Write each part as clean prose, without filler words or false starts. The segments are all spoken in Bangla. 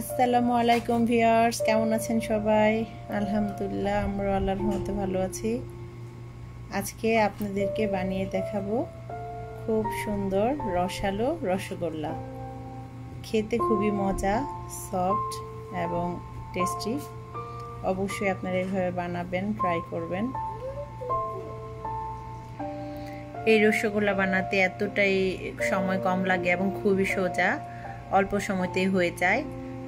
আসসালামু আলাইকুম ভিউয়ার্স, কেমন আছেন সবাই? আলহামদুলিল্লাহ, আমরা আল্লাহর রহমতে ভালো আছি। আজকে আপনাদেরকে বানিয়ে দেখাবো খুব সুন্দর রসালো রসগোল্লা। খেতে খুবই মজা, সফট এবং টেস্টি। অবশ্যই আপনারা এইভাবে বানাবেন, ট্রাই করবেন। এই রসগোল্লা বানাতে এতটাই সময় কম লাগে এবং খুবই সোজা, অল্প সময়তেই হয়ে যায়।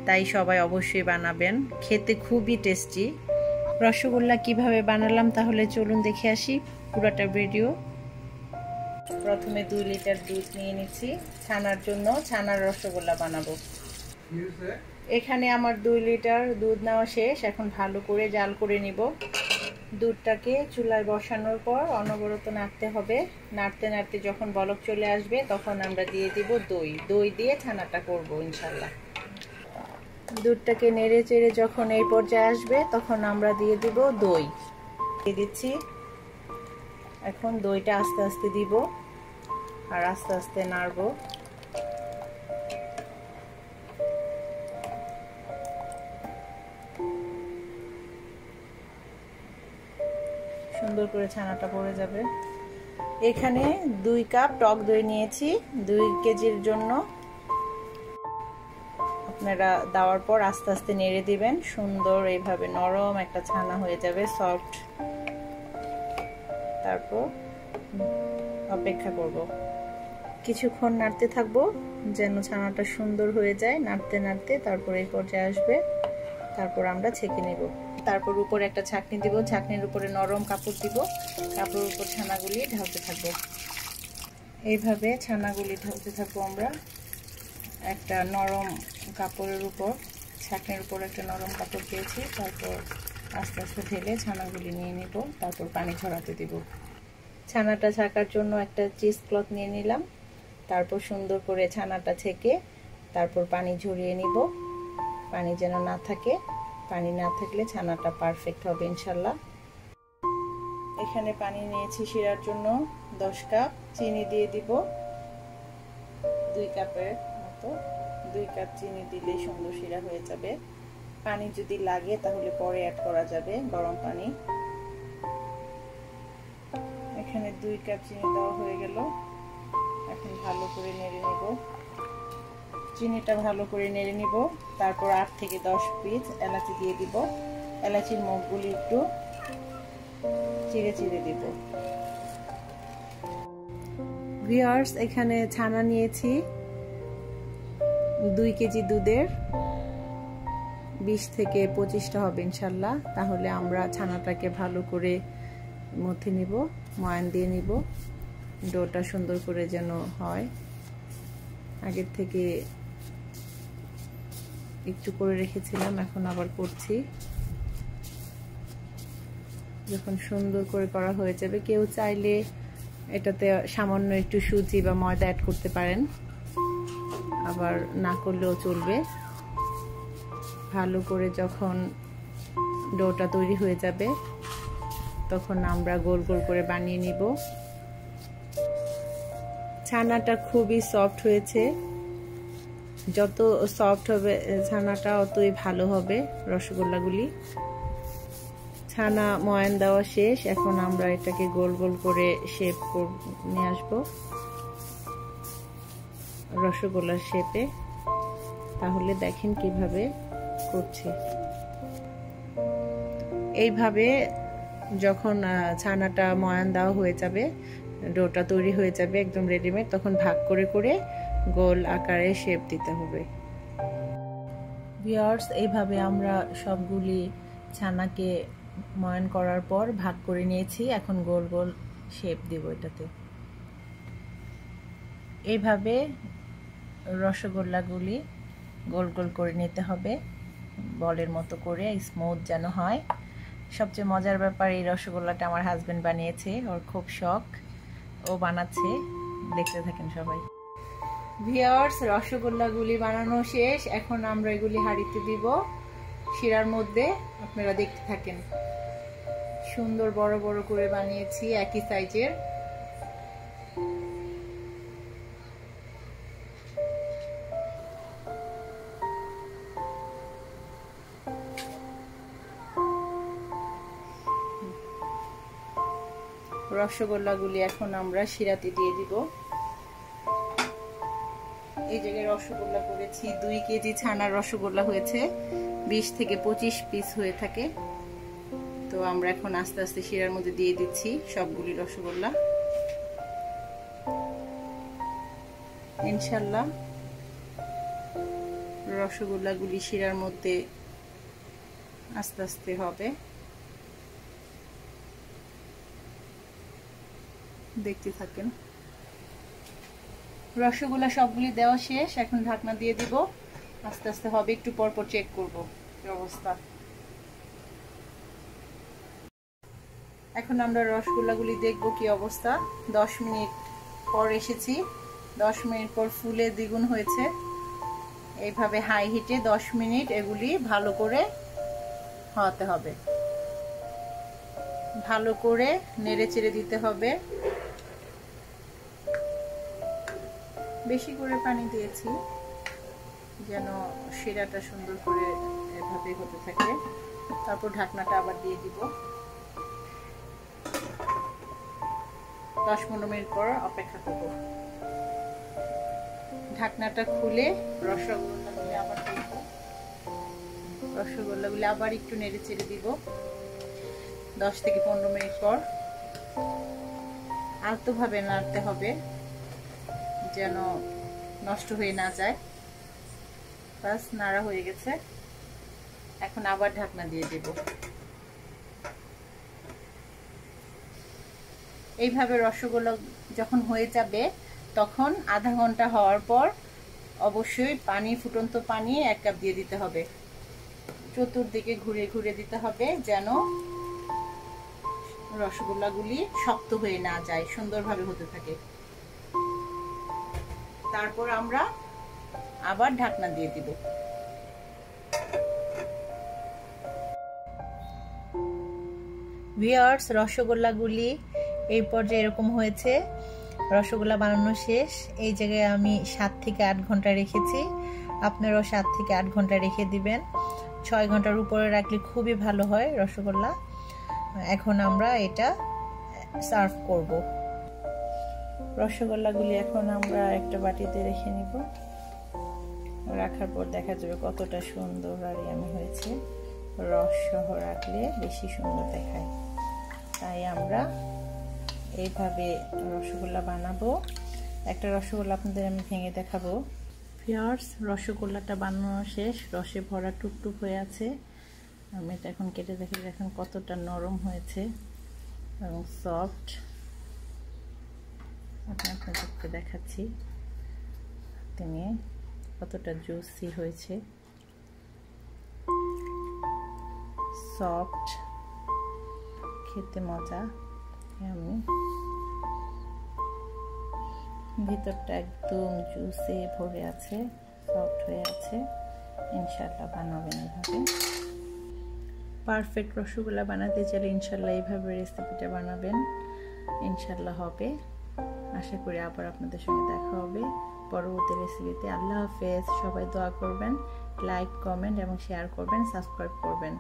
তাই সবাই অবশ্যই বানাবেন, খেতে খুবই টেস্টি। রসগোল্লা কিভাবে বানালাম তাহলে চলুন দেখে আসি পুরোটা ভিডিও। প্রথমে 2 লিটার দুধ নিয়ে নিচ্ছি ছানার জন্য, ছানার রসগোল্লা বানাবো। এখানে আমার 2 লিটার দুধ নেওয়া শেষ। এখন ভালো করে জাল করে নিব। দুধটাকে চুলায় বসানোর পর অনবরত নাড়তে হবে। নাড়তে নাড়তে যখন বলক চলে আসবে তখন আমরা দিয়ে দিব দই। দই দিয়ে ছানাটা করব ইনশাল্লাহ। দুধটাকে নেড়ে চেড়ে যখন এই পর্যায়ে আসবে তখন আমরা দিয়ে দিব দই। দিয়ে দিচ্ছি। এখন দইটা আস্তে আস্তে দিব আর আস্তে আস্তে নাড়বো। সুন্দর করে ছানাটা পড়ে যাবে। এখানে 2 কাপ টক দই নিয়েছি 2 কেজির জন্য। আপনারা দেওয়ার পর আস্তে আস্তে নেড়ে দিবেন। সুন্দর এইভাবে নরম একটা ছানা হয়ে যাবে, সফট। তারপর অপেক্ষা করব, কিছুক্ষণ নাড়তে থাকবো যেন ছানাটা সুন্দর হয়ে যায়। নাড়তে নাড়তে তারপর এই পর্যায়ে আসবে, তারপর আমরা ছেঁকে নেব। তারপর উপরে একটা ছাঁকনি দিব, ছাঁকনির উপরে নরম কাপড় দিব, কাপড়ের উপর ছানাগুলি ঢালতে থাকবো। এইভাবে ছানাগুলি ঢালতে থাকবো আমরা একটা নরম কাপড়ের উপর। ছাঁকনির উপর একটা নরম কাপড় দিয়েছি। তারপর আস্তে আস্তে ঢেলে ছানাগুলি নিয়ে নিব। তারপর পানি ঝরাতে দিব। ছানাটা ছাকার জন্য একটা চিজ ক্লথ নিয়ে নিলাম। তারপর সুন্দর করে ছানাটা ছেঁকে তারপর পানি ঝরিয়ে নিব। পানি যেন না থাকে, পানি না থাকলে ছানাটা পারফেক্ট হবে ইনশাল্লাহ। এখানে পানি নিয়েছি শিরার জন্য 10 কাপ। চিনি দিয়ে দিব 2 কাপের মতো। 2 কাপ চিনি দিলে সুন্দর শিরা হয়ে যাবে। পানি যদি লাগে তাহলে পরে অ্যাড করা যাবে, গরম পানি। এখানে 2 কাপ চিনি দেওয়া হয়ে গেল। এখন ভালো করে নেড়ে নেব। চিনিটা ভালো করে নেড়ে নিব। তারপর 8 থেকে 10 পিস এলাচি দিয়ে দিব। এলাচির মুখগুলি একটু চিড়ে চিড়ে দিব। ভিউয়ার্স, এখানে ছানা নিয়েছি 2 কেজি দুধের। 20 থেকে 25টা হবে ইনশাল্লাহ। তাহলে আমরা ছানাটাকে ভালো করে মথে নিব, ময়ান দিয়ে নিব। ডোটা সুন্দর করে যেন হয়। আগের থেকে একটু করে রেখেছিলাম, এখন আবার করছি। যখন সুন্দর করে করা হয়ে যাবে, কেউ চাইলে এটাতে সামান্য একটু সুজি বা ময়দা অ্যাড করতে পারেন, আবার না করলেও চলবে। ভালো করে যখন ডোটা তৈরি হয়ে যাবে তখন আমরা গোল গোল করে বানিয়ে নিব। ছানাটা খুবই সফট হয়েছে। যত সফট হবে ছানাটা অতই ভালো হবে রসগোল্লাগুলি। ছানা ময়ান দেওয়া শেষ। এখন আমরা এটাকে গোল গোল করে শেপ নিয়ে আসবো রসগোল্লার শেপে। তাহলে দেখেন কিভাবে করছে। এইভাবে যখন ছানাটা ময়ান দেওয়া হয়ে যাবে, ডোটা তৈরি হয়ে যাবে একদম রেডিমেড, তখন ভাগ করে করে গোল আকারে শেপ দিতে হবে। ভিউয়ার্স, এইভাবে আমরা সবগুলি ছানাকে ময়ান করার পর ভাগ করে নিয়েছি। এখন গোল গোল শেপ দিব এটাতে। এইভাবে রসগোল্লাগুলি গোল গোল করে নিতে হবে, বলের মতো করে, স্মুথ যেন হয়। সবচেয়ে মজার ব্যাপার, এই রসগোল্লাটা আমার হাজবেন্ড বানিয়েছে। ওর খুব শখ, ও বানাচ্ছে। দেখতে থাকেন সবাই। ভিউয়ার্স, রসগোল্লাগুলি বানানো শেষ। এখন আমরা এগুলি হাঁড়িতে দিব শিরার মধ্যে। আপনারা দেখতে থাকেন। সুন্দর বড় বড় করে বানিয়েছি, একই সাইজের। রসগোল্লাগুলি এখন আমরা শিরাতে দিয়ে দিব। এই জায়গায় রসগোল্লা করেছি 2 কেজি ছানার রসগোল্লা হয়েছে, 20 থেকে 25 পিস হয়ে থাকে। তো আমরা এখন আস্তে আস্তে শিরার মধ্যে দিয়ে দিচ্ছি সবগুলি রসগোল্লা। ইনশাআল্লাহ রসগোল্লাগুলি শিরার মধ্যে আস্তে আস্তে হবে, দেখতে থাকেন। রসগোল্লা সবগুলি দেওয়া শেষ, এখন ঢাকনা দিয়ে দিব, আস্তে আস্তে হবে, একটু পর পর চেক করব কি অবস্থা। এখন আমরা রসগোল্লাগুলি দেখব কি অবস্থা। 10 মিনিট পর এসেছি, 10 মিনিট পর ফুলে দ্বিগুণ হয়েছে। এইভাবে হাই হিটে 10 মিনিট এগুলি ভালো করে হতে হবে, ভালো করে নেড়ে চেড়ে দিতে হবে। বেশি করে পানি দিয়েছি যেন শিরাটা সুন্দর করে এভাবে হতে থাকে। তারপর ঢাকনাটা আবার দিয়ে দিব, 10-15 মিনিট পর অপেক্ষা করব। ঢাকনাটা খুলে রসগোল্লাগুলি আবার দিব, রসগোল্লাগুলি আবার একটু নেড়ে চেড়ে দিব 10 থেকে 15 মিনিট পর। আলতোভাবে নাড়তে হবে যেন নষ্ট হয়ে না যায়। বাস, নাড়া হয়ে গেছে, এখন আবার ঢাকনা দিয়ে দেব। এইভাবে রসগোল্লা যখন হয়ে যাবে তখন আধা ঘন্টা হওয়ার পর অবশ্যই পানি, ফুটন্ত পানি 1 কাপ দিয়ে দিতে হবে। চতুর্দিকে ঘুরে ঘুরে দিতে হবে যেন রসগোল্লাগুলি শক্ত হয়ে না যায়, সুন্দরভাবে হতে থাকে। তারপর আমরা আবার ঢাকনা দিয়ে দিব। ভিউয়ার্স, রসগোল্লাগুলি এই পর্যায়ে এরকম হয়েছে। রসগোল্লা বানানো শেষ। এই জায়গায় আমি 7 থেকে 8 ঘন্টা রেখেছি, আপনারাও 7 থেকে 8 ঘন্টা রেখে দিবেন। 6 ঘন্টার উপরে রাখলে খুবই ভালো হয় রসগোল্লা। এখন আমরা এটা সার্ভ করব। রসগোল্লাগুলি এখন আমরা একটা বাটিতে রেখে নিব। রাখার পর দেখা যাবে কতটা সুন্দর আর ইয়ামি হয়েছে। রস সহ রাখলে বেশি সুন্দর দেখায়, তাই আমরা এইভাবে রসগোল্লা বানাবো। একটা রসগোল্লা আপনাদের আমি ভেঙে দেখাবো। ভিউয়ার্স, রসগোল্লাটা বানানো শেষ, রসে ভরা টুকটুক হয়ে আছে। আমি এটা এখন কেটে দেখি, দেখেন কতটা নরম হয়েছে এবং সফট। আপনাদেরকে দেখাচ্ছি হাতে নিয়ে কতটা জুসি হয়েছে, সফট, খেতে মজা। আমি ভিতরটা একদম জুসি ভরে আছে, সফট হয়ে আছে। ইনশাআল্লাহ বানাবেন এভাবে। পারফেক্ট রসগোল্লা বানাতে চাইলে ইনশাআল্লাহ এইভাবে রেসিপিটা বানাবেন, ইনশাআল্লাহ হবে। আশা করি আবার আপনাদের সঙ্গে দেখা হবে পরবর্তী রেসিপিতে। আল্লাহ হাফেজ। সবাই দোয়া করবেন, লাইক, কমেন্ট এবং শেয়ার করবেন, সাবস্ক্রাইব করবেন।